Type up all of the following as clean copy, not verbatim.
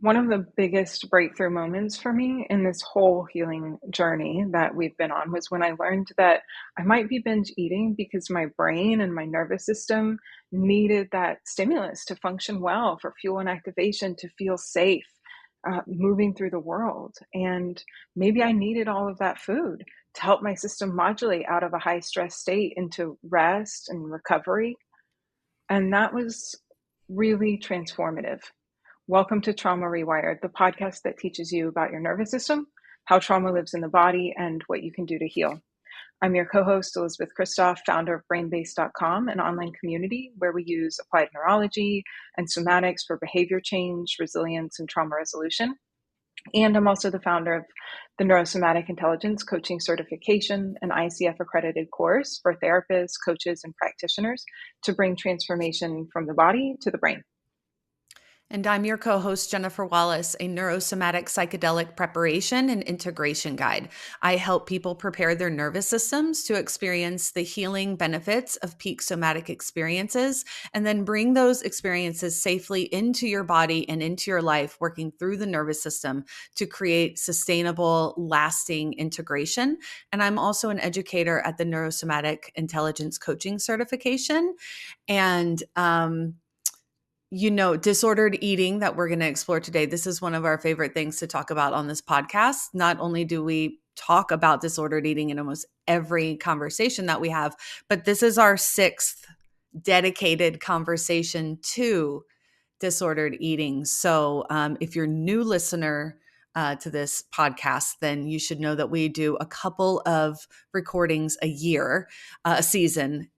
One of the biggest breakthrough moments for me in this whole healing journey that we've been on was when I learned that I might be binge eating because my brain and my nervous system needed that stimulus to function well, for fuel and activation, to feel safe, moving through the world. And maybe I needed all of that food to help my system modulate out of a high stress state into rest and recovery. And that was really transformative. Welcome to Trauma Rewired, the podcast that teaches you about your nervous system, how trauma lives in the body, and what you can do to heal. I'm your co-host, Elisabeth Christoph, founder of brainbase.com, an online community where we use applied neurology and somatics for behavior change, resilience, and trauma resolution. And I'm also the founder of the Neuro-somatic Intelligence Coaching Certification, an ICF accredited course for therapists, coaches, and practitioners to bring transformation from the body to the brain. And I'm your co-host, Jennifer Wallace, a neurosomatic psychedelic preparation and integration guide. I help people prepare their nervous systems to experience the healing benefits of peak somatic experiences, and then bring those experiences safely into your body and into your life, working through the nervous system to create sustainable, lasting integration. And I'm also an educator at the Neurosomatic Intelligence Coaching Certification. And disordered eating that we're going to explore today. This is one of our favorite things to talk about on this podcast. Not only do we talk about disordered eating in almost every conversation that we have, but this is our sixth dedicated conversation to disordered eating. So if you're a new listener to this podcast, then you should know that we do a couple of recordings a year, a season,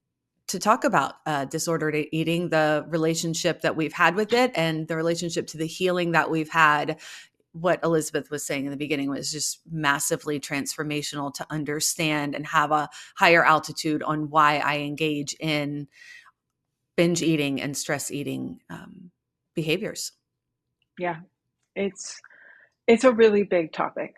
to talk about disordered eating, the relationship that we've had with it, and the relationship to the healing that we've had. What Elisabeth was saying in the beginning was just massively transformational to understand and have a higher altitude on why I engage in binge eating and stress eating behaviors. Yeah, it's a really big topic.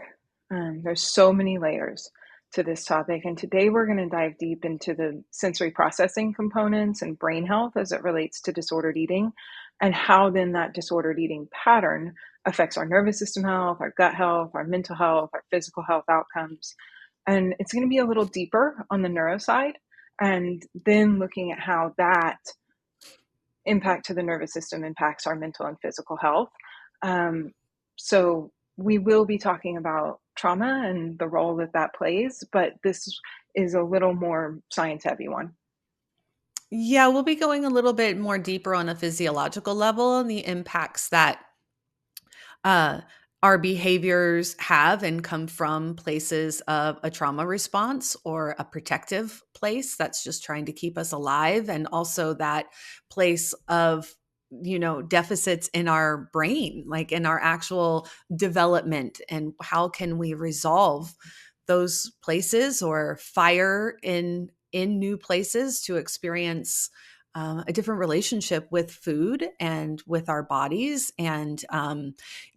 There's so many layers to this topic. And today we're going to dive deep into the sensory processing components and brain health as it relates to disordered eating, and how then that disordered eating pattern affects our nervous system health, our gut health, our mental health, our physical health outcomes. And it's going to be a little deeper on the neuro side, and then looking at how that impact to the nervous system impacts our mental and physical health. So we will be talking about trauma and the role that that plays, but this is a little more science heavy one. Yeah, we'll be going a little bit more deeper on a physiological level and the impacts that uh, our behaviors have and come from places of a trauma response or a protective place that's just trying to keep us alive, and also that place of deficits in our brain, like in our actual development, and how can we resolve those places or fire in new places to experience a different relationship with food and with our bodies. And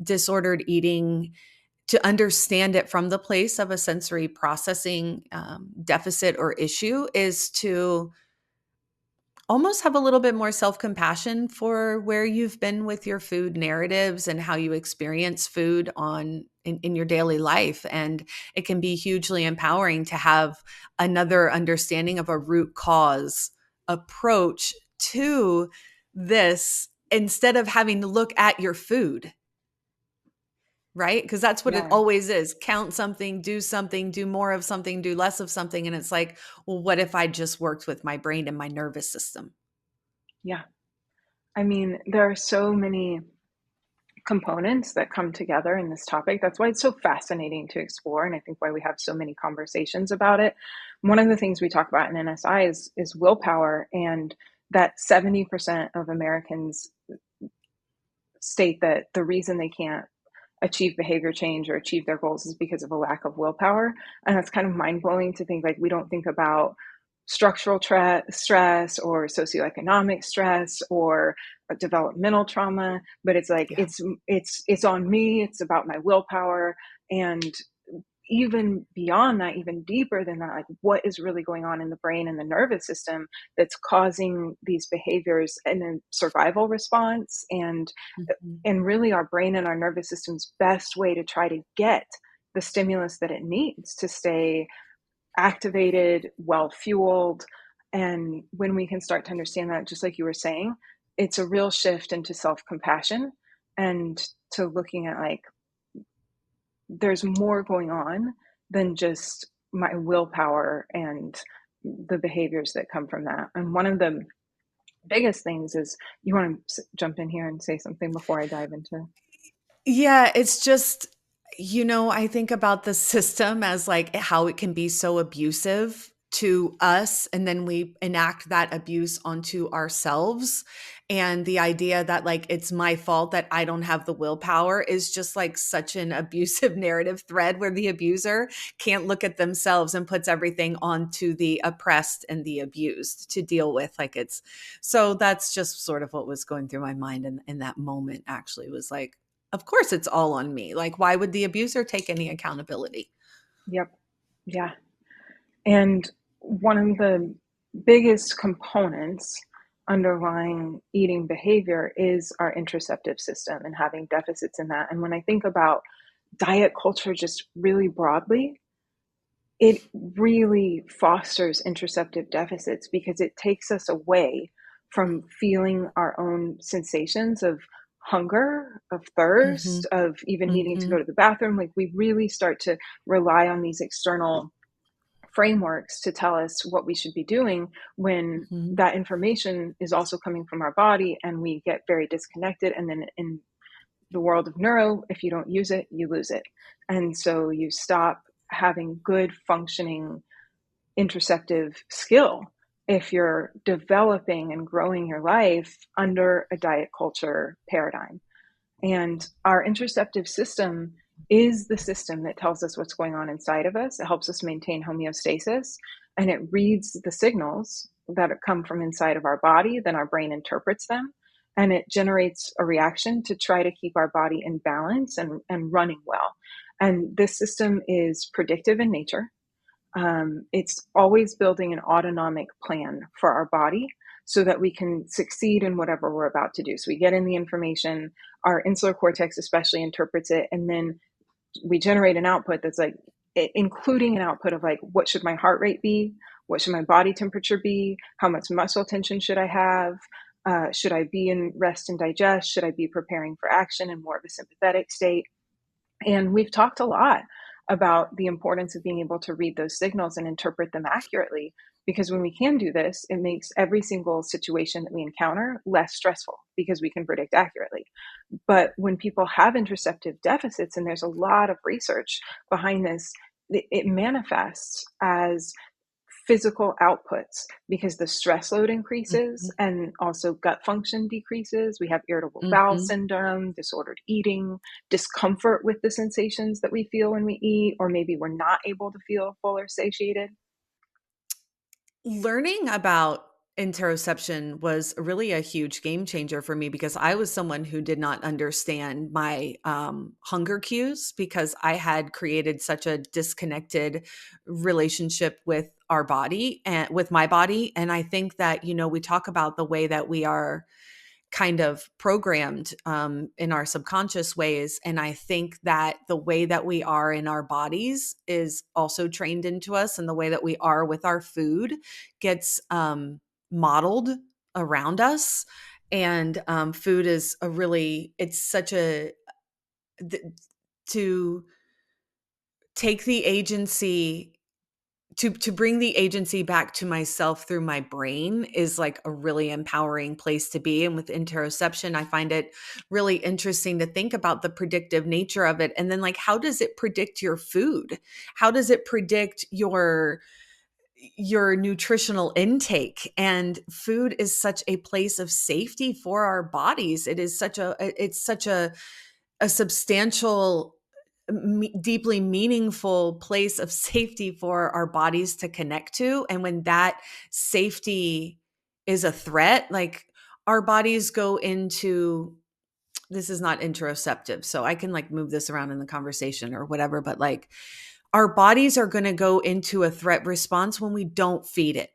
disordered eating, to understand it from the place of a sensory processing deficit or issue, is to almost have a little bit more self-compassion for where you've been with your food narratives and how you experience food in your daily life. And it can be hugely empowering to have another understanding of a root cause approach to this, instead of having to look at your food, right? Because that's what it Yeah. always is. Count something, do more of something, do less of something. And it's like, well, what if I just worked with my brain and my nervous system? Yeah. I mean, there are so many components that come together in this topic. That's why it's so fascinating to explore. And I think why we have so many conversations about it. One of the things we talk about in NSI is willpower, and that 70% of Americans state that the reason they can't achieve behavior change or achieve their goals is because of a lack of willpower. And that's kind of mind blowing to think, like, we don't think about structural stress or socioeconomic stress or developmental trauma, but it's like, Yeah. it's on me. It's about my willpower. And even beyond that, even deeper than that, like what is really going on in the brain and the nervous system that's causing these behaviors and a survival response, Mhm. and really our brain and our nervous system's best way to try to get the stimulus that it needs to stay activated, well fueled. And when we can start to understand that, just like you were saying, it's a real shift into self compassion and to looking at like there's more going on than just my willpower and the behaviors that come from that. And one of the biggest things is, you want to jump in here and say something before I dive into? Yeah, it's just, I think about the system as like how it can be so abusive to us, and then we enact that abuse onto ourselves. And the idea that like it's my fault that I don't have the willpower is just like such an abusive narrative thread where the abuser can't look at themselves and puts everything onto the oppressed and the abused to deal with. Like it's so that's just sort of what was going through my mind in that moment, actually, was like, of course it's all on me. Like, why would the abuser take any accountability? Yep. Yeah. And one of the biggest components underlying eating behavior is our interoceptive system and having deficits in that. And when I think about diet culture just really broadly, it really fosters interoceptive deficits because it takes us away from feeling our own sensations of hunger, of thirst, Mhm. of even needing to go Mhm. to the bathroom. Like we really start to rely on these external frameworks to tell us what we should be doing when Mhm. that information is also coming from our body, and we get very disconnected. And then in the world of neuro, if you don't use it, you lose it. And so you stop having good functioning interoceptive skill if you're developing and growing your life under a diet culture paradigm. And our interoceptive system is the system that tells us what's going on inside of us. It helps us maintain homeostasis, and it reads the signals that come from inside of our body. Then our brain interprets them, and it generates a reaction to try to keep our body in balance and running well. And this system is predictive in nature. It's always building an autonomic plan for our body so that we can succeed in whatever we're about to do. So we get in the information, our insular cortex especially interprets it, and then we generate an output that's like, including an output of like, what should my heart rate be? What should my body temperature be? How much muscle tension should I have? Should I be in rest and digest? Should I be preparing for action in more of a sympathetic state? And we've talked a lot about the importance of being able to read those signals and interpret them accurately, because when we can do this, it makes every single situation that we encounter less stressful because we can predict accurately. But when people have interoceptive deficits, and there's a lot of research behind this, it manifests as physical outputs because the stress load increases Mhm. and also gut function decreases. We have irritable bowel Mhm. syndrome, disordered eating, discomfort with the sensations that we feel when we eat, or maybe we're not able to feel full or satiated. Learning about interoception was really a huge game changer for me because I was someone who did not understand my hunger cues because I had created such a disconnected relationship with our body and with my body. And I think that, we talk about the way that we are kind of programmed in our subconscious ways. And I think that the way that we are in our bodies is also trained into us, and the way that we are with our food gets modeled around us. And food is it's such th- to take the agency to bring the agency back to myself through my brain is like a really empowering place to be. And with interoception, I find it really interesting to think about the predictive nature of it. And then like, how does it predict your food? How does it predict your nutritional intake? And food is such a place of safety for our bodies. It's such a substantial, deeply meaningful place of safety for our bodies to connect to. And when that safety is a threat, like our bodies go into, this is not interoceptive, so I can like move this around in the conversation or whatever, but like our bodies are going to go into a threat response when we don't feed it,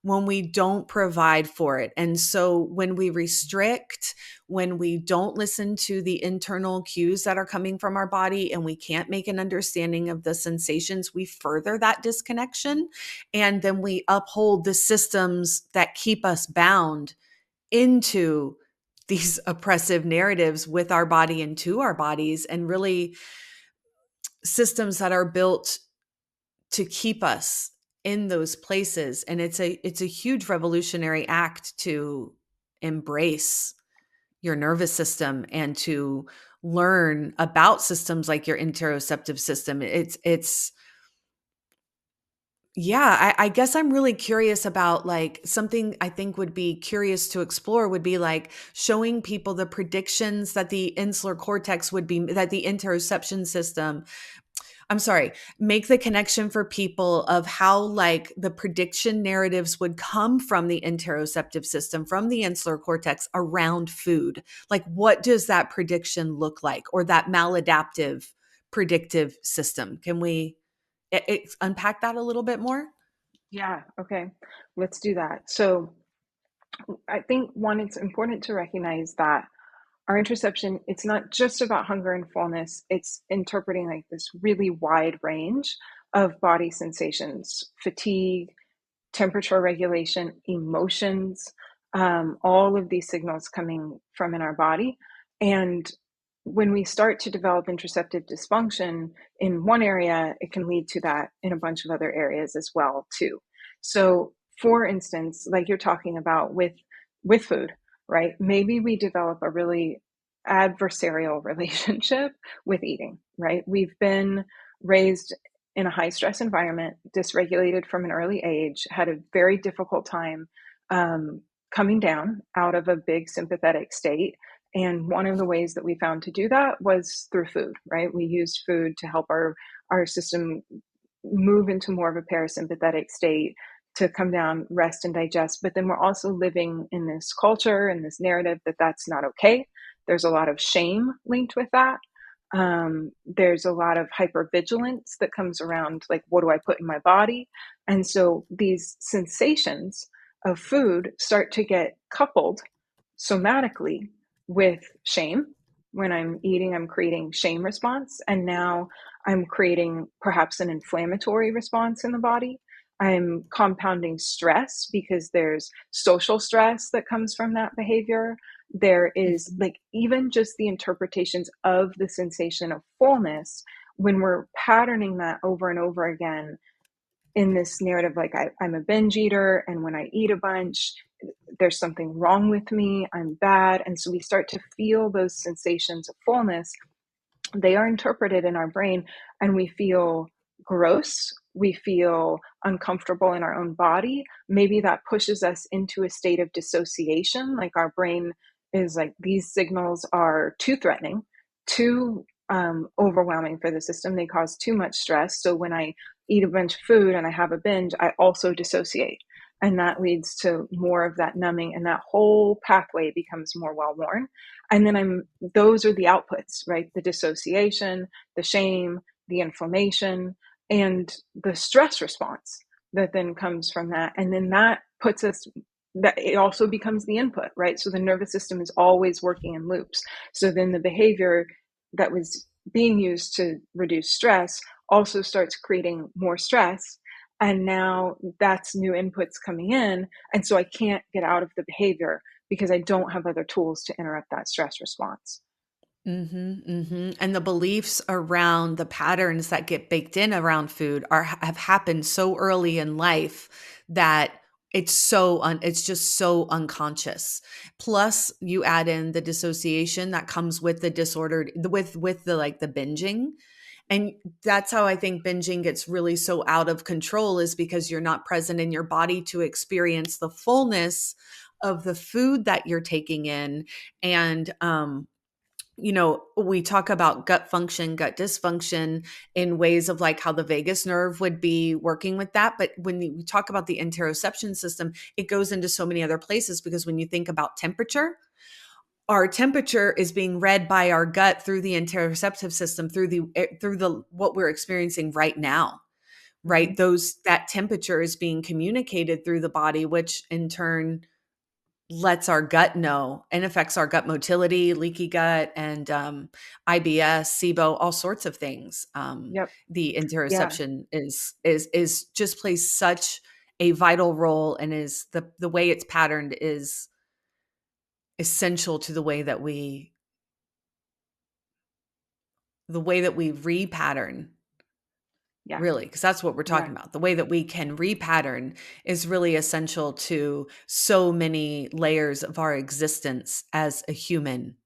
when we don't provide for it. And so when we restrict, when we don't listen to the internal cues that are coming from our body, and we can't make an understanding of the sensations, we further that disconnection. And then we uphold the systems that keep us bound into these oppressive narratives with our body and to our bodies, and really systems that are built to keep us in those places. And it's a huge revolutionary act to embrace your nervous system and to learn about systems like your interoceptive system. It's yeah, I guess I'm really curious about, like, something I think would be curious to explore would be like showing people the predictions that the insular cortex would be, that the interoception system, I'm sorry, make the connection for people of how, like, the prediction narratives would come from the interoceptive system, from the insular cortex around food. Like, what does that prediction look like, or that maladaptive predictive system? Can we unpack that a little bit more? Yeah, okay. Let's do that. So I think one, it's important to recognize that our interception, it's not just about hunger and fullness, it's interpreting like this really wide range of body sensations, fatigue, temperature regulation, emotions, all of these signals coming from in our body. And when we start to develop interoceptive dysfunction in one area, it can lead to that in a bunch of other areas as well too. So for instance, like you're talking about with food, right? Maybe we develop a really adversarial relationship with eating, right? We've been raised in a high stress environment, dysregulated from an early age, had a very difficult time coming down out of a big sympathetic state. And one of the ways that we found to do that was through food, right? We used food to help our system move into more of a parasympathetic state, to come down, rest, and digest. But then we're also living in this culture and this narrative that that's not okay. There's a lot of shame linked with that. There's a lot of hypervigilance that comes around, like, what do I put in my body? And so these sensations of food start to get coupled somatically with shame. When I'm eating, I'm creating shame response. And now I'm creating perhaps an inflammatory response in the body. I'm compounding stress because there's social stress that comes from that behavior. There is, Mhm. like, even just the interpretations of the sensation of fullness, when we're patterning that over and over again in this narrative, like, I'm a binge eater, and when I eat a bunch, there's something wrong with me, I'm bad. And so we start to feel those sensations of fullness. They are interpreted in our brain, and we feel gross. We feel uncomfortable in our own body. Maybe that pushes us into a state of dissociation. Like, our brain is like, these signals are too threatening, too overwhelming for the system. They cause too much stress. So when I eat a bunch of food and I have a binge, I also dissociate. And that leads to more of that numbing, and that whole pathway becomes more well worn. And then those are the outputs, right? The dissociation, the shame, the inflammation, and the stress response that then comes from that. And then that puts us, that it also becomes the input, right? So the nervous system is always working in loops. So then the behavior that was being used to reduce stress also starts creating more stress. And now that's new inputs coming in. And so I can't get out of the behavior because I don't have other tools to interrupt that stress response. Mhm, mhm, and the beliefs around the patterns that get baked in around food have happened so early in life that it's just so unconscious. Plus, you add in the dissociation that comes with the disordered, with the, like, the binging, and that's how I think binging gets really so out of control, is because you're not present in your body to experience the fullness of the food that you're taking in. And we talk about gut function, gut dysfunction in ways of, like, how the vagus nerve would be working with that. But when we talk about the interoception system, it goes into so many other places, because when you think about temperature, our temperature is being read by our gut through the interoceptive system, through the what we're experiencing right now, Hmm. right? That temperature is being communicated through the body, which in turn lets our gut know and affects our gut motility, leaky gut, and IBS, SIBO, all sorts of things. Yep. The Yeah. interoception is just plays such a vital role, and is the way it's patterned is essential to the way that we repattern, Yeah. really, because that's what we're Yeah. talking about. The way that we can repattern is really essential to so many layers of our existence as a human.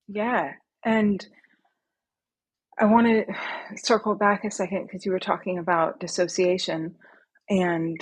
Yeah. And I want to circle back a second because you were talking about dissociation. And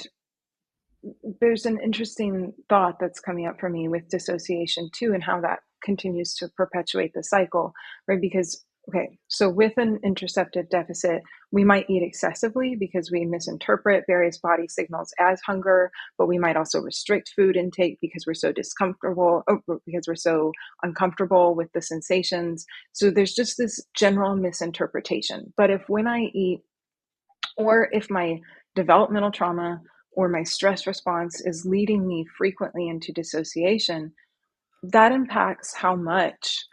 there's an interesting thought that's coming up for me with dissociation too, and how that continues to perpetuate the cycle, right? Because, okay, so with an interoceptive deficit, we might eat excessively because we misinterpret various body signals as hunger, but we might also restrict food intake because we're so because we're so uncomfortable with the sensations. So there's just this general misinterpretation. But if when I eat, or if my developmental trauma or my stress response is leading me frequently into dissociation, that impacts how much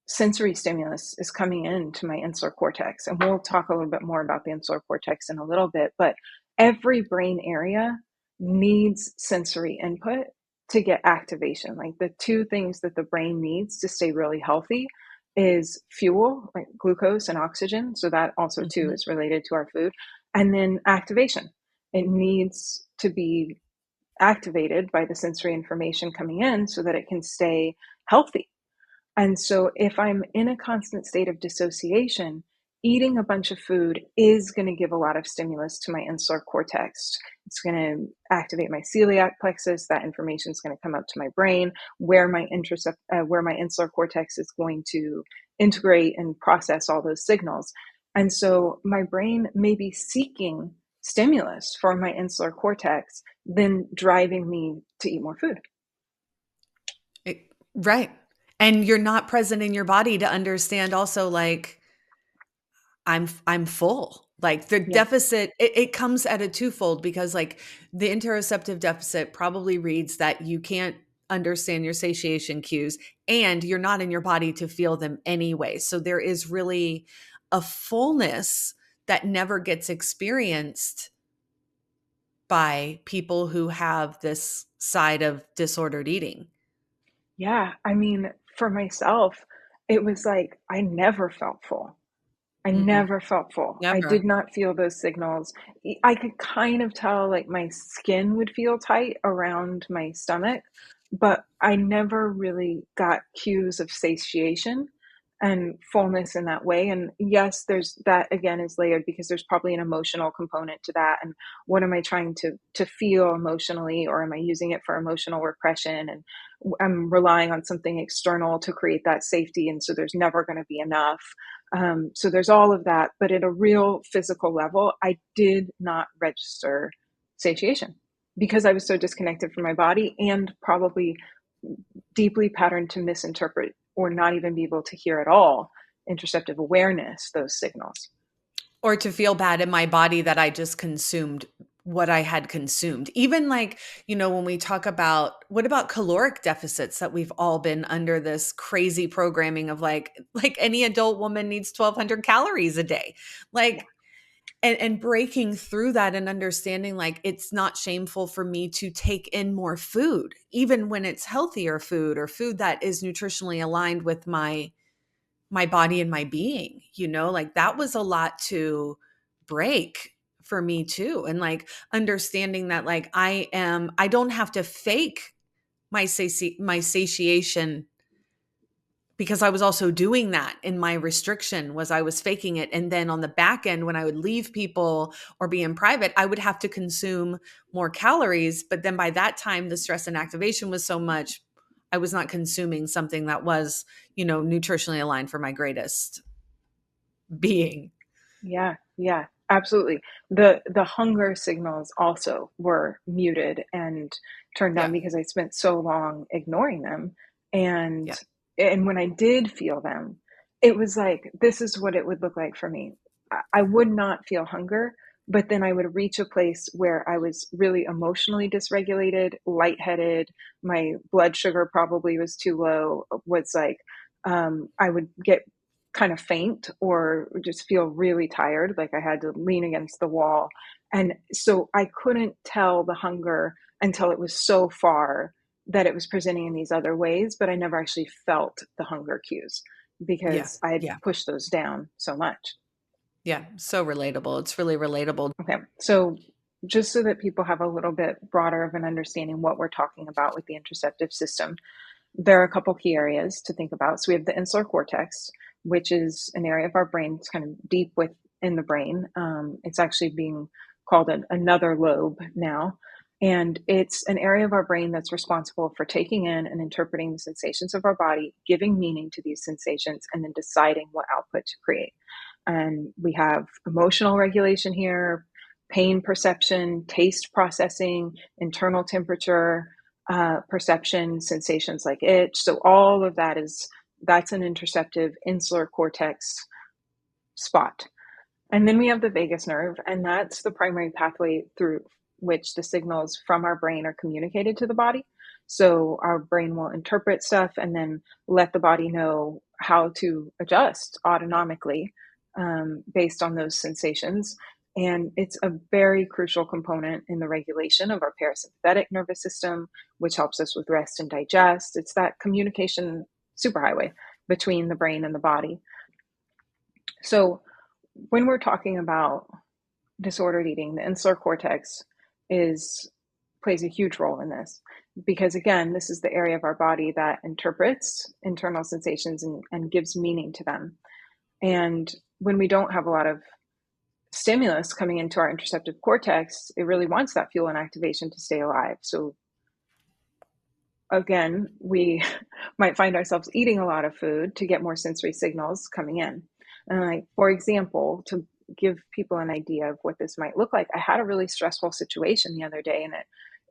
sensory stimulus is coming into my insular cortex. And we'll talk a little bit more about the insular cortex in a little bit, but every brain area needs sensory input to get activation. Like the two things that the brain needs to stay really healthy is fuel, like glucose and oxygen. So that also too Mhm. is related to our food. And then activation. It needs to be activated by the sensory information coming in so that it can stay healthy. And so, if I'm in a constant state of dissociation, eating a bunch of food is going to give a lot of stimulus to my insular cortex. It's going to activate my celiac plexus. That information is going to come up to my brain, where my insular cortex is going to integrate and process all those signals. And so, my brain may be seeking stimulus for my insular cortex, then driving me to eat more food. Right. And you're not present in your body to understand also, like, I'm full. Like the Yeah. deficit, it comes at a twofold, because like the interoceptive deficit probably reads that you can't understand your satiation cues and you're not in your body to feel them anyway. So there is really a fullness that never gets experienced by people who have this side of disordered eating. Yeah, I mean, for myself, it was like I never felt full. I Mm-mm, never felt full. I did never. not feel those signals. I could kind of tell like my skin would feel tight around my stomach, but I never really got cues of satiation and fullness in that way. And yes, there's that again is layered because there's probably an emotional component to that. And what am I trying to feel emotionally, or am I using it for emotional repression? And I'm relying on something external to create that safety, and so there's never going to be enough. So there's all of that, but at a real physical level, I did not register satiation because I was so disconnected from my body and probably deeply patterned to misinterpret or not even be able to hear at all interoceptive awareness, those signals. Or to feel bad in my body that I just consumed what I had consumed. Even like, when we talk about what about caloric deficits, that we've all been under this crazy programming of like any adult woman needs 1,200 calories a day. Yeah. Like, and breaking through that and understanding like it's not shameful for me to take in more food, even when it's healthier food or food that is nutritionally aligned with my body and my being, like that was a lot to break for me too. And like understanding that like I don't have to fake my satiation, because I was also doing that in my restriction, was I was faking it. And then on the back end, when I would leave people or be in private, I would have to consume more calories. But then by that time, the stress and activation was so much, I was not consuming something that was, nutritionally aligned for my greatest being. Yeah, yeah, absolutely. The hunger signals also were muted and turned down Yeah. because I spent so long ignoring them. And Yeah. and when I did feel them, it was like, this is what it would look like for me. I would not feel hunger, but then I would reach a place where I was really emotionally dysregulated, lightheaded. My blood sugar probably was too low, was like, I would get kind of faint or just feel really tired, like I had to lean against the wall. And so I couldn't tell the hunger until it was so far that it was presenting in these other ways, but I never actually felt the hunger cues Yeah. because I had Yeah. pushed those down so much. Yeah. So relatable. It's really relatable. Okay, so just so that people have a little bit broader of an understanding what we're talking about with the interoceptive system, there are a couple key areas to think about. So we have the insular cortex, which is an area of our brain. It's kind of deep within the brain. It's actually being called another lobe now. And it's an area of our brain that's responsible for taking in and interpreting the sensations of our body, giving meaning to these sensations, and then deciding what output to create. And we have emotional regulation here, pain perception, taste processing, internal temperature, perception, sensations like itch. So all of that's an interoceptive insular cortex spot. And then we have the vagus nerve, and that's the primary pathway through which the signals from our brain are communicated to the body. So our brain will interpret stuff and then let the body know how to adjust autonomically based on those sensations. And it's a very crucial component in the regulation of our parasympathetic nervous system, which helps us with rest and digest. It's that communication superhighway between the brain and the body. So, when we're talking about disordered eating, the insular cortex is plays a huge role in this because again, this is the area of our body that interprets internal sensations and gives meaning to them. And when we don't have a lot of stimulus coming into our interoceptive cortex, it really wants that fuel and activation to stay alive. So again, we might find ourselves eating a lot of food to get more sensory signals coming in. And like, for example, to give people an idea of what this might look like, I had a really stressful situation the other day, and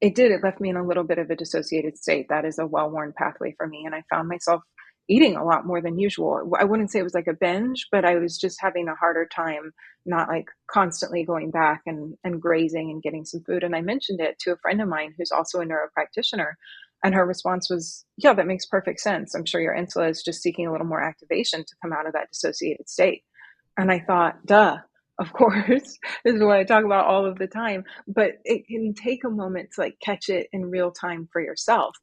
it left me in a little bit of a dissociated state. That is a well-worn pathway for me, and I found myself eating a lot more than usual. I wouldn't say it was like a binge, but I was just having a harder time not like constantly going back and grazing and getting some food. And I mentioned it to a friend of mine who's also a neuro practitioner, and her response was, yeah, that makes perfect sense. I'm sure your insula is just seeking a little more activation to come out of that dissociated state. And I thought, duh, of course, this is what I talk about all of the time. But it can take a moment to like catch it in real time for yourself.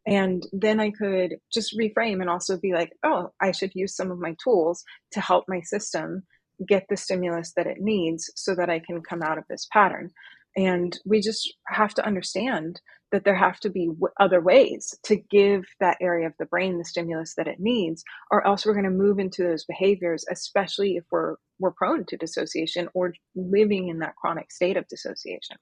And then I could just reframe and also be like, oh, I should use some of my tools to help my system get the stimulus that it needs so that I can come out of this pattern. And we just have to understand that there have to be other ways to give that area of the brain the stimulus that it needs, or else we're going to move into those behaviors, especially if we're prone to dissociation or living in that chronic state of dissociation.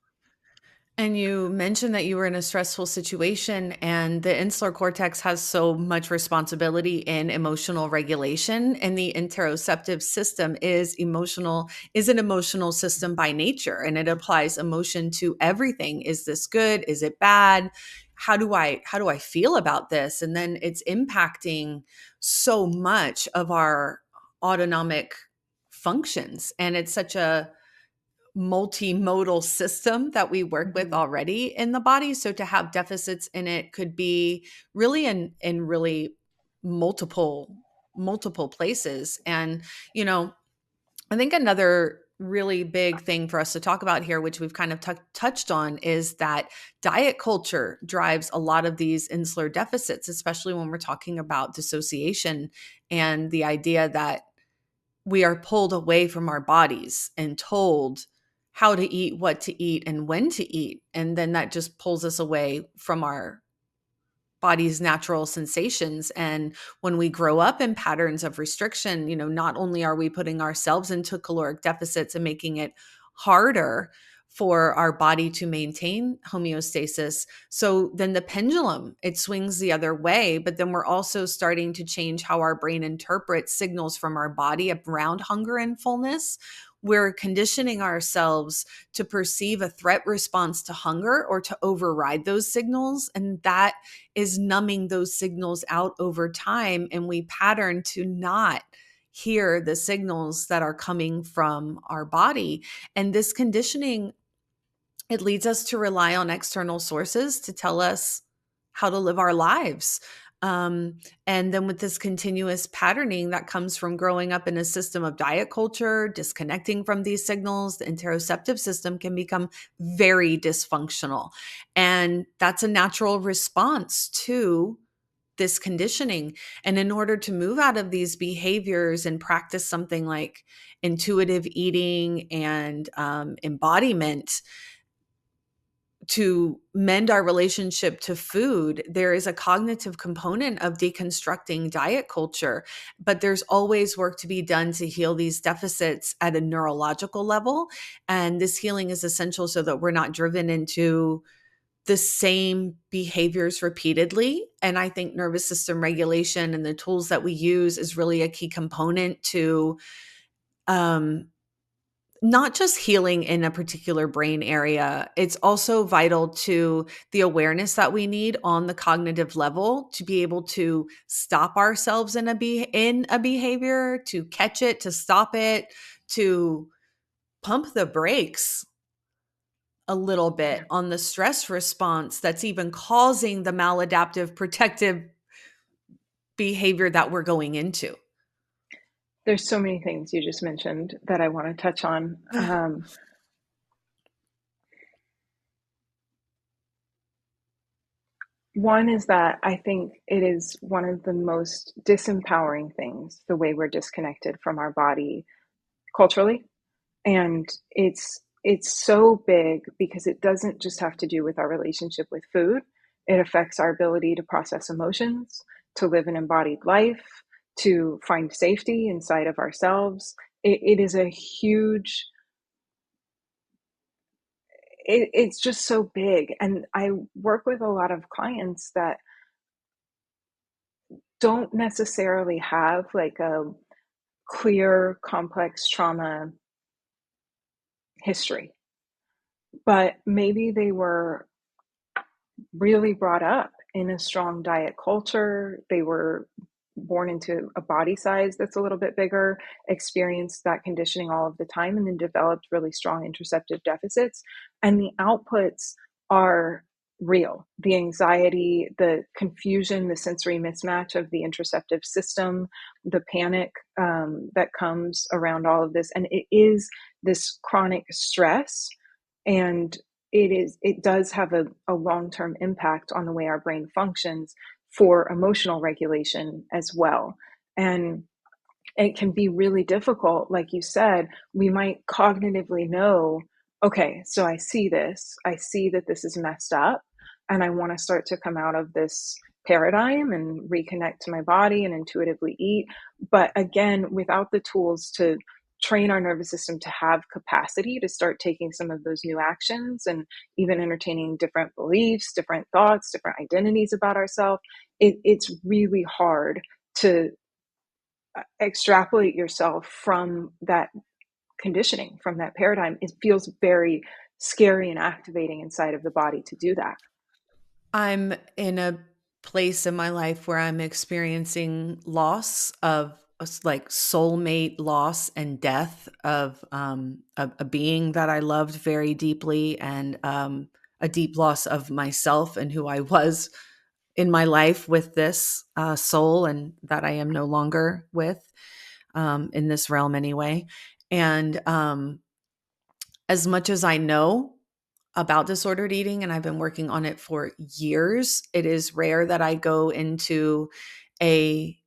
And you mentioned that you were in a stressful situation, and the insular cortex has so much responsibility in emotional regulation. And the interoceptive system is an emotional system by nature, and it applies emotion to everything. Is this good? Is it bad? How do I feel about this? And then it's impacting so much of our autonomic functions. And it's such a multimodal system that we work with Mm-hmm. already in the body. So to have deficits in it could be really in really multiple places. And, you know, I think another really big thing for us to talk about here, which we've kind of touched on, is that diet culture drives a lot of these insular deficits, especially when we're talking about dissociation and the idea that we are pulled away from our bodies and told how to eat, what to eat, and when to eat. And then that just pulls us away from our body's natural sensations. And when we grow up in patterns of restriction, not only are we putting ourselves into caloric deficits and making it harder for our body to maintain homeostasis, so then the pendulum, it swings the other way. But then we're also starting to change how our brain interprets signals from our body around hunger and fullness, we're conditioning ourselves to perceive a threat response to hunger or to override those signals. And that is numbing those signals out over time. And we pattern to not hear the signals that are coming from our body. And this conditioning, it leads us to rely on external sources to tell us how to live our lives. Um, and then with this continuous patterning that comes from growing up in a system of diet culture, disconnecting from these signals, the interoceptive system can become very dysfunctional. And that's a natural response to this conditioning. And in order to move out of these behaviors and practice something like intuitive eating and embodiment, to mend our relationship to food, there is a cognitive component of deconstructing diet culture, but there's always work to be done to heal these deficits at a neurological level. And this healing is essential so that we're not driven into the same behaviors repeatedly. And I think nervous system regulation and the tools that we use is really a key component to um, not just healing in a particular brain area, it's also vital to the awareness that we need on the cognitive level to be able to stop ourselves in a behavior, to catch it, to stop it, to pump the brakes a little bit Yeah. on the stress response that's even causing the maladaptive protective behavior that we're going into. There's so many things you just mentioned that I want to touch on. One is that I think it is one of the most disempowering things, the way we're disconnected from our body culturally. And it's so big because it doesn't just have to do with our relationship with food. It affects our ability to process emotions, to live an embodied life, to find safety inside of ourselves. It is a huge, it's just so big. And I work with a lot of clients that don't necessarily have like a clear, complex trauma history, but maybe they were really brought up in a strong diet culture. They were born into a body size that's a little bit bigger, experienced that conditioning all of the time, and then developed really strong interoceptive deficits. And the outputs are real. The anxiety, the confusion, the sensory mismatch of the interoceptive system, the panic that comes around all of this. And it is this chronic stress, and it does have a long-term impact on the way our brain functions for emotional regulation as well. And it can be really difficult. Like you said, we might cognitively know, okay, so I see that this is messed up, and I want to start to come out of this paradigm and reconnect to my body and intuitively eat. But again, without the tools to train our nervous system to have capacity to start taking some of those new actions and even entertaining different beliefs, different thoughts, different identities about ourselves, it's really hard to extrapolate yourself from that conditioning, from that paradigm. It feels very scary and activating inside of the body to do that. I'm in a place in my life where I'm experiencing loss of like soulmate loss and death of a being that I loved very deeply, and a deep loss of myself and who I was in my life with this soul, and that I am no longer with in this realm anyway. And as much as I know about disordered eating, and I've been working on it for years, it is rare that I go into a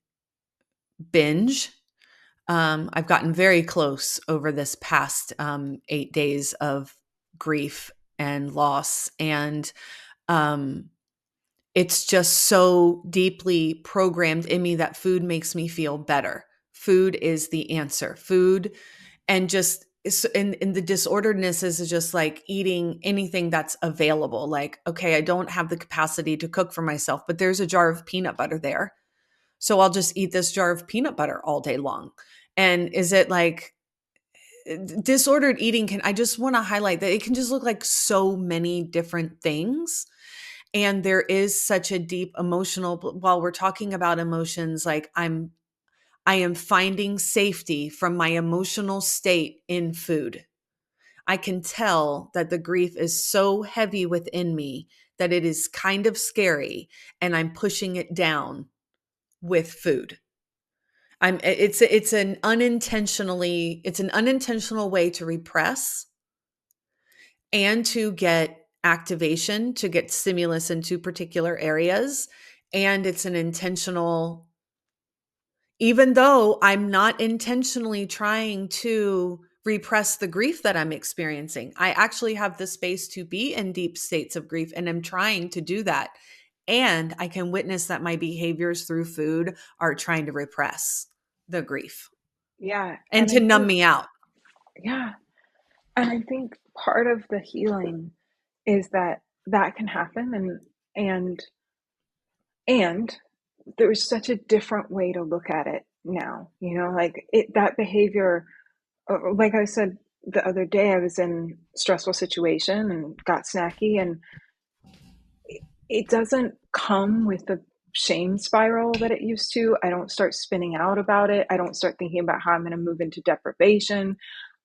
binge. I've gotten very close over this past 8 days of grief and loss. And um, it's just so deeply programmed in me that food makes me feel better. Food is the answer. Food and just and the disorderedness is just like eating anything that's available. Like, okay, I don't have the capacity to cook for myself, but there's a jar of peanut butter there. So I'll just eat this jar of peanut butter all day long. And is it like disordered eating can, I just want to highlight that it can just look like so many different things. And there is such a deep emotional, while we're talking about emotions, like I am finding safety from my emotional state in food. I can tell that the grief is so heavy within me that it is kind of scary, and I'm pushing it down with food. It's an unintentional way to repress and to get activation, to get stimulus into particular areas. And it's an intentional, even though I'm not intentionally trying to repress the grief that I'm experiencing, I actually have the space to be in deep states of grief, and I'm trying to do that. And I can witness that my behaviors through food are trying to repress the grief Yeah. and And to I numb think, me out. yeah. And I think part of the healing is that that can happen, and and there's such a different way to look at it now, like that behavior, like I said the other day, I was in a stressful situation and got snacky, and it doesn't come with the shame spiral that it used to. I don't start spinning out about it. I don't start thinking about how I'm going to move into deprivation.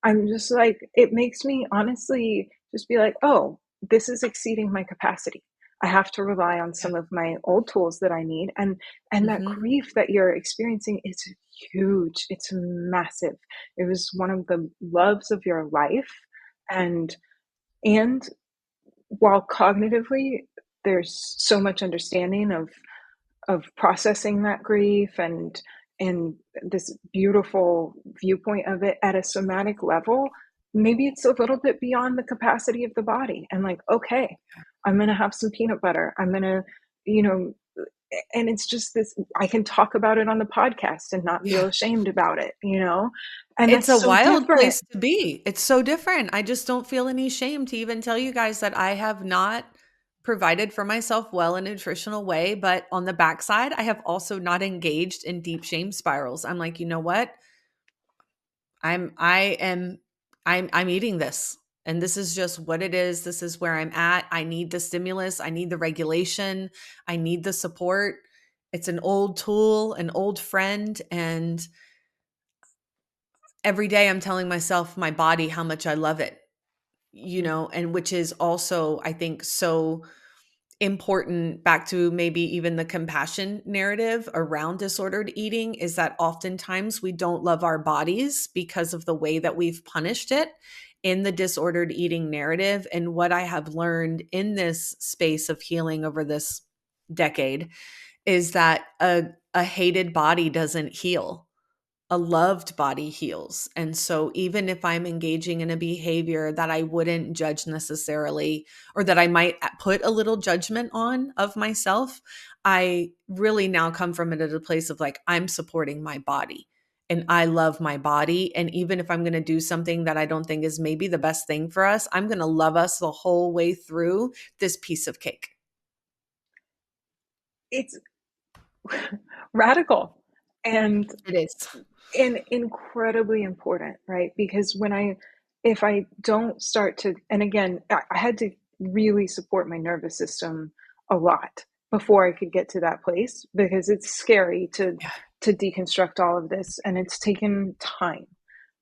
I'm just like, it makes me honestly just be like, oh, this is exceeding my capacity. I have to rely on Yeah. some of my old tools that I need. And that Mhm. grief that you're experiencing, it's huge. It's massive. It was one of the loves of your life. And while cognitively there's so much understanding of processing that grief and this beautiful viewpoint of it, at a somatic level, maybe it's a little bit beyond the capacity of the body, and like, okay, I'm going to have some peanut butter, I'm going to, you know and it's just this, I can talk about it on the podcast and not feel Yeah. ashamed about it, and It's that's a so wild different. place to be. It's so different. I just don't feel any shame to even tell you guys that I have not provided for myself well in a nutritional way, but on the backside, I have also not engaged in deep shame spirals. I'm like, you know what? I'm I am I'm eating this. And this is just what it is. This is where I'm at. I need the stimulus. I need the regulation. I need the support. It's an old tool, an old friend. And every day I'm telling myself, my body, how much I love it, and which is also, I think, so important, back to maybe even the compassion narrative around disordered eating, is that oftentimes we don't love our bodies because of the way that we've punished it in the disordered eating narrative. And what I have learned in this space of healing over this decade is that a hated body doesn't heal, a loved body heals. And so even if I'm engaging in a behavior that I wouldn't judge necessarily, or that I might put a little judgment on of myself, I really now come from it at a place of like, I'm supporting my body and I love my body. And even if I'm going to do something that I don't think is maybe the best thing for us, I'm going to love us the whole way through this piece of cake. It's radical, and It is. incredibly important, right? Because if I don't start to, and again, I had to really support my nervous system a lot before I could get to that place, because it's scary Yeah. to deconstruct all of this, and it's taken time,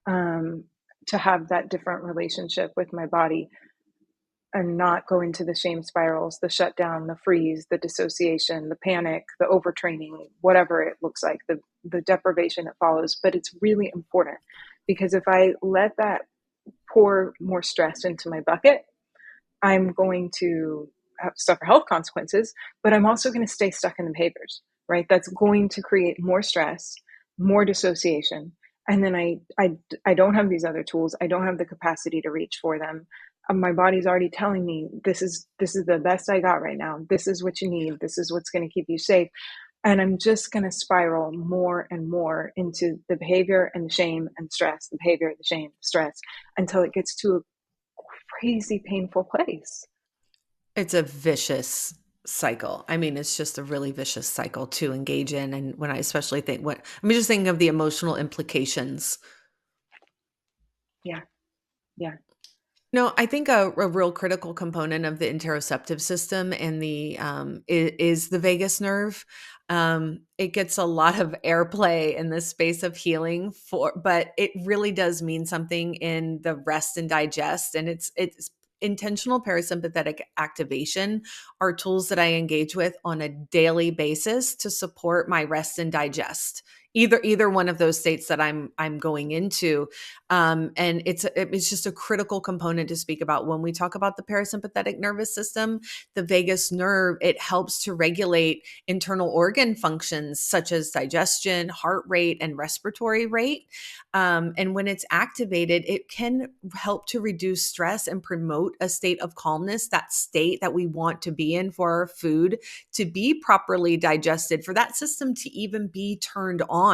um, to have that different relationship with my body and not go into the shame spirals, the shutdown, the freeze, the dissociation, the panic, the overtraining, whatever it looks like, the deprivation that follows. But it's really important, because if I let that pour more stress into my bucket, I'm going to suffer health consequences, but I'm also going to stay stuck in the behaviors, right? That's going to create more stress, more dissociation. And then I don't have these other tools. I don't have the capacity to reach for them. My body's already telling me, this is the best I got right now. This is what you need. This is what's going to keep you safe. And I'm just going to spiral more and more into the behavior and the shame and stress, the behavior, the shame, stress, until it gets to a crazy painful place. It's a vicious cycle. I mean, it's just a really vicious cycle to engage in. And when I especially think, what I'm just thinking of the emotional implications Yeah. Yeah. No, I think a real critical component of the interoceptive system and the is the vagus nerve. It gets a lot of airplay in this space of healing but it really does mean something in the rest and digest, and it's intentional parasympathetic activation are tools that I engage with on a daily basis to support my rest and digest. Either one of those states that I'm going into, and it's just a critical component to speak about when we talk about the parasympathetic nervous system. The vagus nerve, it helps to regulate internal organ functions such as digestion, heart rate, and respiratory rate. And when it's activated, it can help to reduce stress and promote a state of calmness, that state that we want to be in for our food to be properly digested, for that system to even be turned on.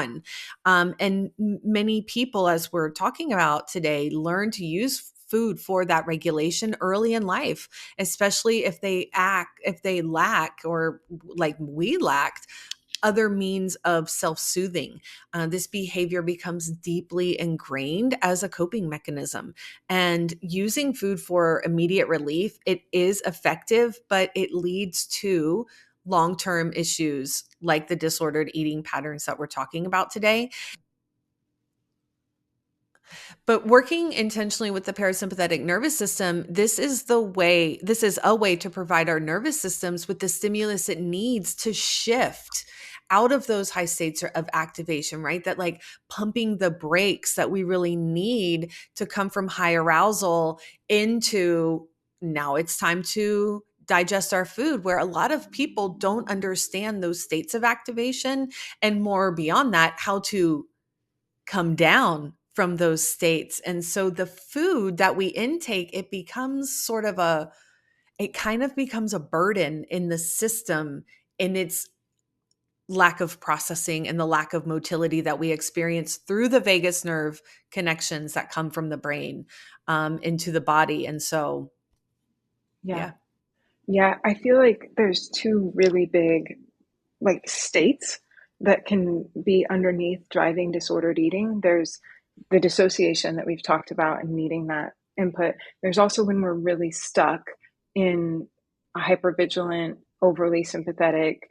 And many people, as we're talking about today, learn to use food for that regulation early in life, especially if they lack, or like we lacked, other means of self-soothing. This behavior becomes deeply ingrained as a coping mechanism. And using food for immediate relief, it is effective, but it leads to long-term issues like the disordered eating patterns that we're talking about today. But working intentionally with the parasympathetic nervous system, this is a way to provide our nervous systems with the stimulus it needs to shift out of those high states of activation, right? That like pumping the brakes that we really need to come from high arousal into now it's time to digest our food, where a lot of people don't understand those states of activation, and more beyond that, how to come down from those states. And so the food that we intake, it kind of becomes a burden in the system, in its lack of processing and the lack of motility that we experience through the vagus nerve connections that come from the brain into the body. And so, Yeah. yeah. Yeah. I feel like there's two really big like states that can be underneath driving disordered eating. There's the dissociation that we've talked about and needing that input. There's also when we're really stuck in a hypervigilant, overly sympathetic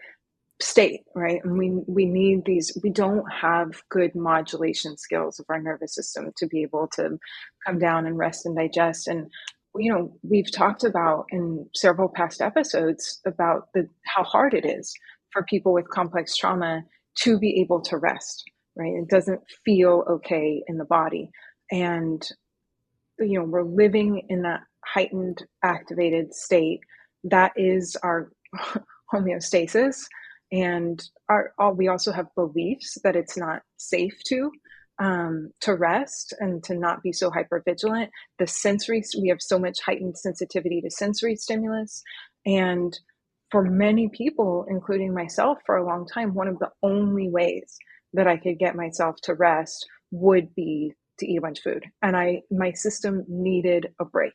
state, right? And we need these, we don't have good modulation skills of our nervous system to be able to come down and rest and digest. And we've talked about in several past episodes about the how hard it is for people with complex trauma to be able to rest, right? It doesn't feel okay in the body. And we're living in that heightened activated state that is our homeostasis. And we also have beliefs that it's not safe to rest and to not be so hypervigilant. The sensory, we have so much heightened sensitivity to sensory stimulus. And for many people, including myself for a long time, one of the only ways that I could get myself to rest would be to eat a bunch of food. And my system needed a break.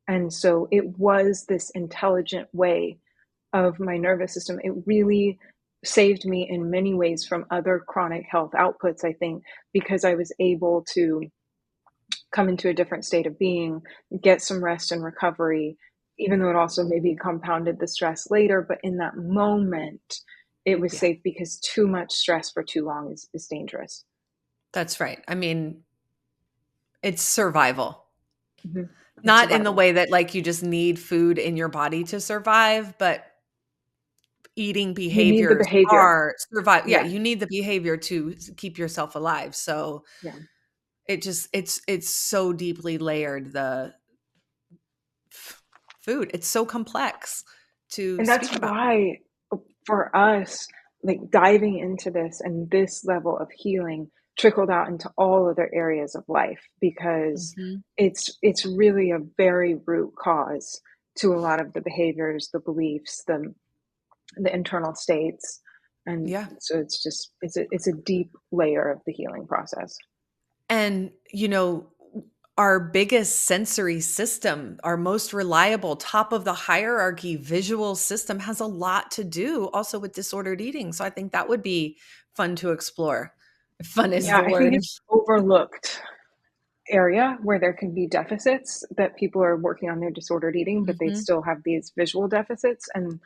And so it was this intelligent way of my nervous system. It really saved me in many ways from other chronic health outputs, I think, because I was able to come into a different state of being, get some rest and recovery, even though it also maybe compounded the stress later. But in that moment, it was Yeah, safe because too much stress for too long is dangerous. that's right. I mean, it's survival. Mm-hmm. It's Not in the survival. way that like you just need food in your body to survive, but eating You need the behaviors behavior. are survive yeah, Yeah. you need the behavior to keep yourself alive. So Yeah. it's so deeply layered, the food. It's so complex to And that's speak about. why for us, like diving into this and this level of healing trickled out into all other areas of life because Mhm. it's really a very root cause to a lot of the behaviors, the beliefs, the internal states. And Yeah. so it's a deep layer of the healing process. And, our biggest sensory system, our most reliable, top of the hierarchy visual system has a lot to do also with disordered eating. So I think that would be fun to explore. If fun is Yeah, the I think word. it's overlooked. area where there can be deficits, that people are working on their disordered eating, but they Mhm. still have these visual deficits. And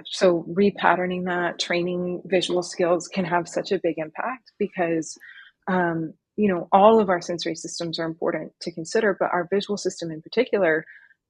so repatterning that, training visual skills can have such a big impact because, all of our sensory systems are important to consider, but our visual system in particular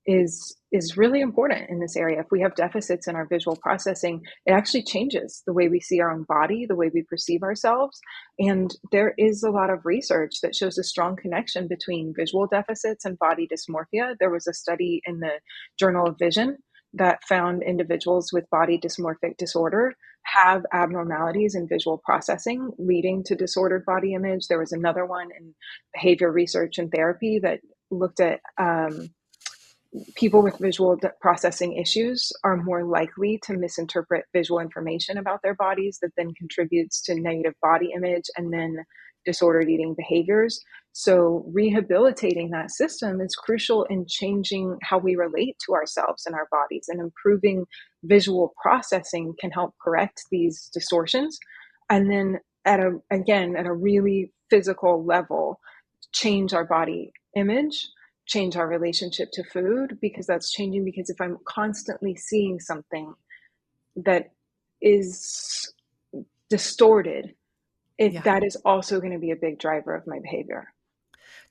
is really important in this area. If we have deficits in our visual processing, it actually changes the way we see our own body, the way we perceive ourselves. And there is a lot of research that shows a strong connection between visual deficits and body dysmorphia. There was a study in the Journal of Vision that found individuals with body dysmorphic disorder have abnormalities in visual processing leading to disordered body image. There was another one in behavior research and therapy that looked at people with visual processing issues are more likely to misinterpret visual information about their bodies that then contributes to negative body image and then disordered eating behaviors. So rehabilitating that system is crucial in changing how we relate to ourselves and our bodies, and improving visual processing can help correct these distortions. And then at a really physical level, change our body image, change our relationship to food, because that's changing. Because if I'm constantly seeing something that is distorted, Yeah. that is also going to be a big driver of my behavior.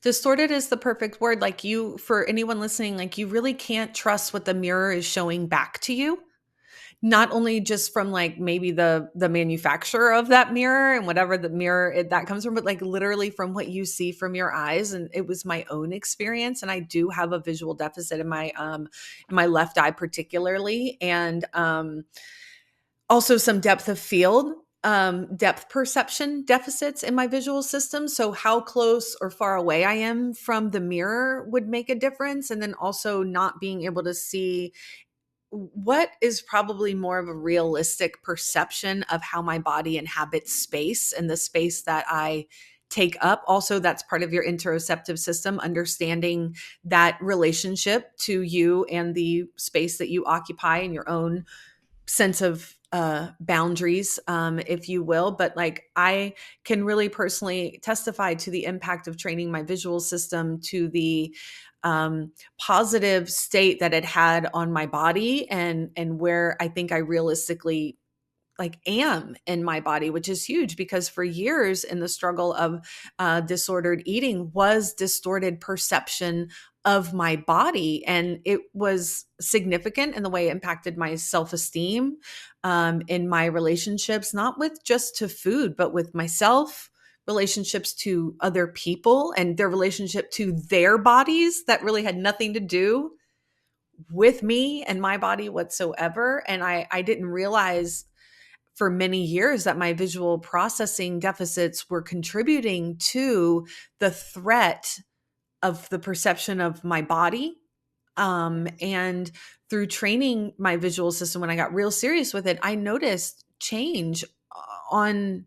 Distorted is the perfect word. Like, for anyone listening, like, you really can't trust what the mirror is showing back to you. Not only just from, like, maybe the manufacturer of that mirror and whatever the mirror that comes from, but like literally from what you see from your eyes. And it was my own experience. And I do have a visual deficit in my left eye particularly, and also some depth of field, depth perception deficits in my visual system. So how close or far away I am from the mirror would make a difference. And then also not being able to see what is probably more of a realistic perception of how my body inhabits space and the space that I take up. Also, that's part of your interoceptive system, understanding that relationship to you and the space that you occupy in your own sense of boundaries, if you will. But like, I can really personally testify to the impact of training my visual system, to the positive state that it had on my body, and where I think I realistically like am in my body, which is huge because for years in the struggle of disordered eating was distorted perception of my body. And it was significant in the way it impacted my self-esteem, in my relationships, not with just to food, but with myself, relationships to other people and their relationship to their bodies that really had nothing to do with me and my body whatsoever. And I didn't realize for many years that my visual processing deficits were contributing to the threat of the perception of my body. And through training my visual system, when I got real serious with it, I noticed change on,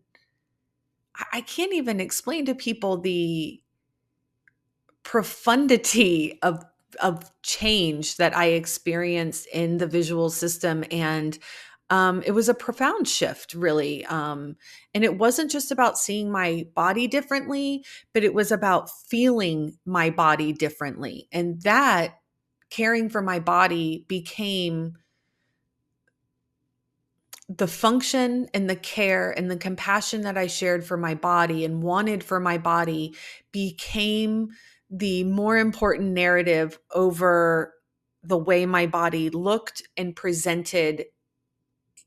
I can't even explain to people the profundity of change that I experienced in the visual system. And it was a profound shift, really. And it wasn't just about seeing my body differently, but it was about feeling my body differently. And that caring for my body became the function and the care and the compassion that I shared for my body and wanted for my body became the more important narrative over the way my body looked and presented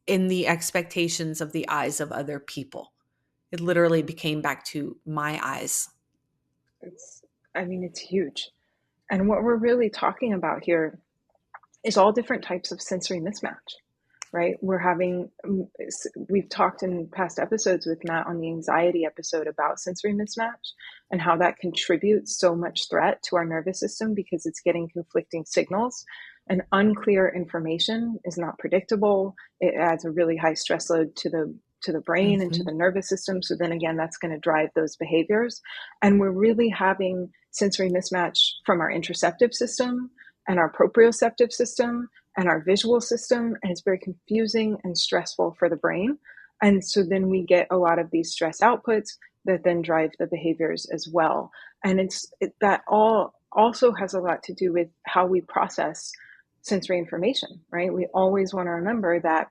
in the expectations of the eyes of other people. It literally became back to my eyes. It's, it's huge. And what we're really talking about here is all different types of sensory mismatch, right? We've talked in past episodes with Matt on the anxiety episode about sensory mismatch and how that contributes so much threat to our nervous system because it's getting conflicting signals, and unclear information is not predictable. It adds a really high stress load to the brain and to Mhm. the nervous system. So then again, that's going to drive those behaviors. And we're really having sensory mismatch from our interoceptive system and our proprioceptive system and our visual system. And it's very confusing and stressful for the brain. And so then we get a lot of these stress outputs. that then drive the behaviors as well. And that all also has a lot to do with how we process sensory information, right? We always want to remember that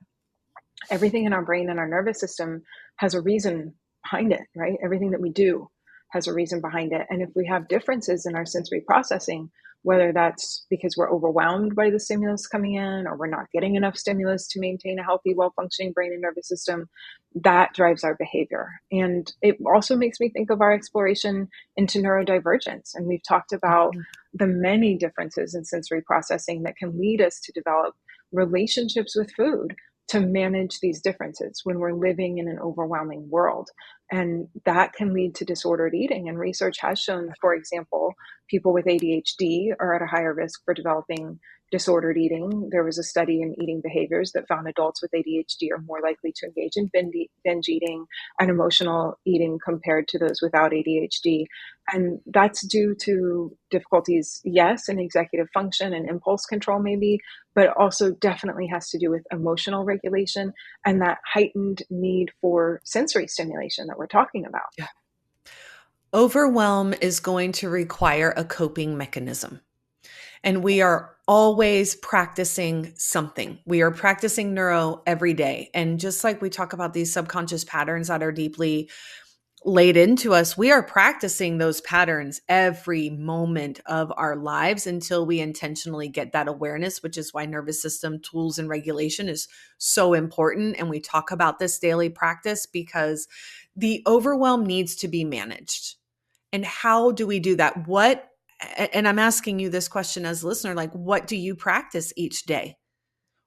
everything in our brain and our nervous system has a reason behind it, right? Everything that we do has a reason behind it. And if we have differences in our sensory processing, whether that's because we're overwhelmed by the stimulus coming in or we're not getting enough stimulus to maintain a healthy, well functioning brain and nervous system, that drives our behavior. And it also makes me think of our exploration into neurodivergence. And we've talked about Mhm. the many differences in sensory processing that can lead us to develop relationships with food to manage these differences when we're living in an overwhelming world. And that can lead to disordered eating. And research has shown, for example, people with ADHD are at a higher risk for developing disordered eating. There was a study in eating behaviors that found adults with ADHD are more likely to engage in binge eating and emotional eating compared to those without ADHD. And that's due to difficulties, yes, in executive function and impulse control, maybe, but also definitely has to do with emotional regulation and that heightened need for sensory stimulation that we're talking about. Yeah. Overwhelm is going to require a coping mechanism. And we Yes. are always practicing something. We are practicing neuro every day. And just like we talk about these subconscious patterns that are deeply laid into us, we are practicing those patterns every moment of our lives until we intentionally get that awareness, which is why nervous system tools and regulation is so important. And we talk about this daily practice because the overwhelm needs to be managed. And how do we do that? And I'm asking you this question as a listener, like, what do you practice each day?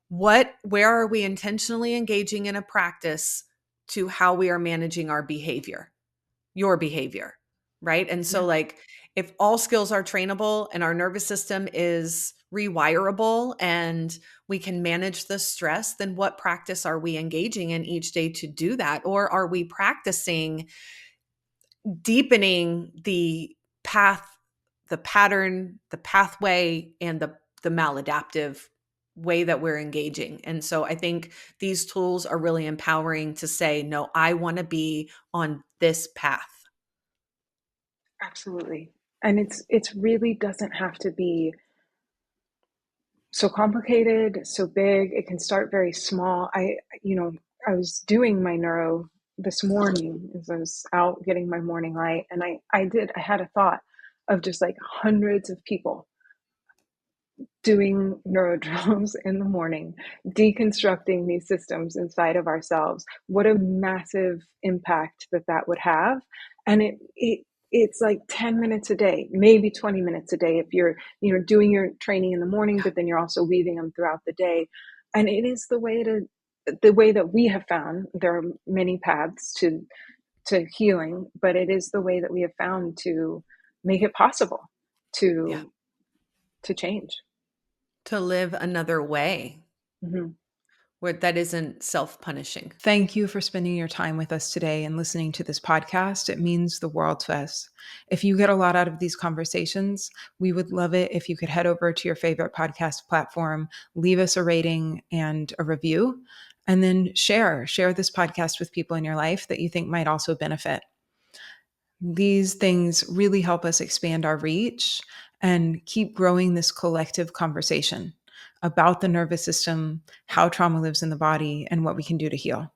Where are we intentionally engaging in a practice to how we are managing our behavior, your behavior, right? And so, Yeah, like, if all skills are trainable and our nervous system is rewirable and we can manage the stress, then what practice are we engaging in each day to do that? Or are we practicing deepening the path, the pattern, the pathway, and the maladaptive way that we're engaging? And so I think these tools are really empowering to say, no, I want to be on this path. absolutely. And it's really doesn't have to be so complicated, so big. It can start very small. I was doing my neuro this morning as I was out getting my morning light, and I had a thought of just like hundreds of people doing neurodrills in the morning, deconstructing these systems inside of ourselves. What a massive impact that would have. And it's like 10 minutes a day, maybe 20 minutes a day if you're, doing your training in the morning, Yeah. but then you're also weaving them throughout the day. And it is the way that we have found. There are many paths to healing, but it is the way that we have found to make it possible Yeah. to to change. To live another way Mhm. where that isn't self-punishing. Thank you for spending your time with us today and listening to this podcast. It means the world to us. If you get a lot out of these conversations, we would love it if you could head over to your favorite podcast platform, leave us a rating and a review, and then share this podcast with people in your life that you think might also benefit. These things really help us expand our reach and keep growing this collective conversation about the nervous system, how trauma lives in the body, and what we can do to heal.